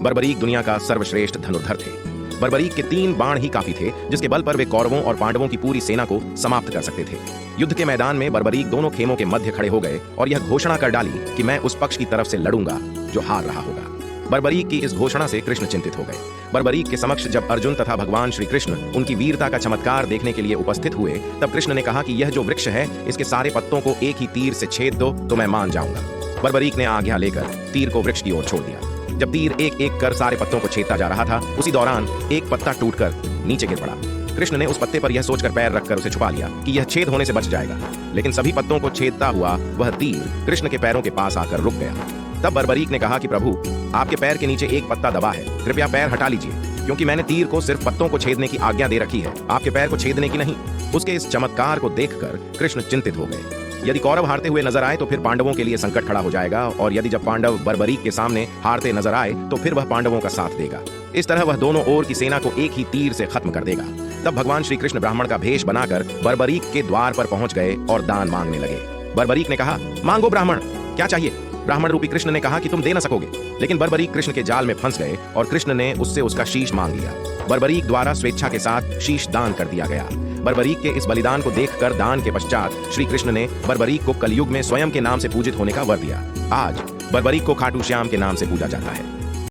बर्बरीक दुनिया का सर्वश्रेष्ठ धनुर्धर थे। बर्बरीक के 3 बाण ही काफी थे जिसके बल पर वे कौरवों और पांडवों की पूरी सेना को समाप्त कर सकते थे। युद्ध के मैदान में बर्बरीक दोनों खेमों के मध्य खड़े हो गए और यह घोषणा कर डाली कि मैं उस पक्ष की तरफ से लड़ूंगा जो हार रहा होगा। बर्बरीक की इस घोषणा से कृष्ण चिंतित हो गए। बर्बरीक के समक्ष जब अर्जुन तथा भगवान श्री कृष्ण उनकी वीरता का चमत्कार देखने के लिए उपस्थित हुए, तब कृष्ण ने कहा कि यह जो वृक्ष है इसके सारे पत्तों को एक ही तीर से छेद दो तो मैं मान जाऊंगा। बर्बरीक ने आज्ञा लेकर तीर को वृक्ष की ओर छोड़ दिया। जब तीर एक एक कर सारे पत्तों को छेदता जा रहा था, उसी दौरान एक पत्ता टूटकर नीचे गिर पड़ा। कृष्ण ने उस पत्ते पर यह सोचकर पैर रखकर उसे छुपा लिया कि यह छेद होने से बच जाएगा, लेकिन सभी पत्तों को छेदता हुआ वह तीर कृष्ण के पैरों के पास आकर रुक गया। तब बर्बरीक ने कहा कि प्रभु, आपके पैर के नीचे एक पत्ता दबा है, कृपया पैर हटा लीजिए, क्योंकि मैंने तीर को सिर्फ पत्तों को छेदने की आज्ञा दे रखी है, आपके पैर को छेदने की नहीं। उसके इस चमत्कार को देखकर कृष्ण चिंतित हो गए। यदि कौरव हारते हुए नजर आए तो फिर पांडवों के लिए संकट खड़ा हो जाएगा, और यदि जब पांडव बर्बरीक के सामने हारते नजर आए तो फिर वह पांडवों का साथ देगा। इस तरह वह दोनों ओर की सेना को एक ही तीर से खत्म कर देगा। तब भगवान श्री कृष्ण ब्राह्मण का भेष बनाकर बर्बरीक के द्वार पर पहुंच गए और दान मांगने लगे। बर्बरीक ने कहा, मांगो ब्राह्मण, क्या चाहिए? ब्राह्मण रूपी कृष्ण ने कहा कि तुम दे न सकोगे, लेकिन बर्बरीक कृष्ण के जाल में फंस गए और कृष्ण ने उससे उसका शीश मांग लिया। बर्बरीक द्वारा स्वेच्छा के साथ शीश दान कर दिया गया। बर्बरीक के इस बलिदान को देखकर दान के पश्चात श्री कृष्ण ने बर्बरीक को कलयुग में स्वयं के नाम से पूजित होने का वर दिया। आज बर्बरीक को खाटू श्याम के नाम से पूजा जाता है।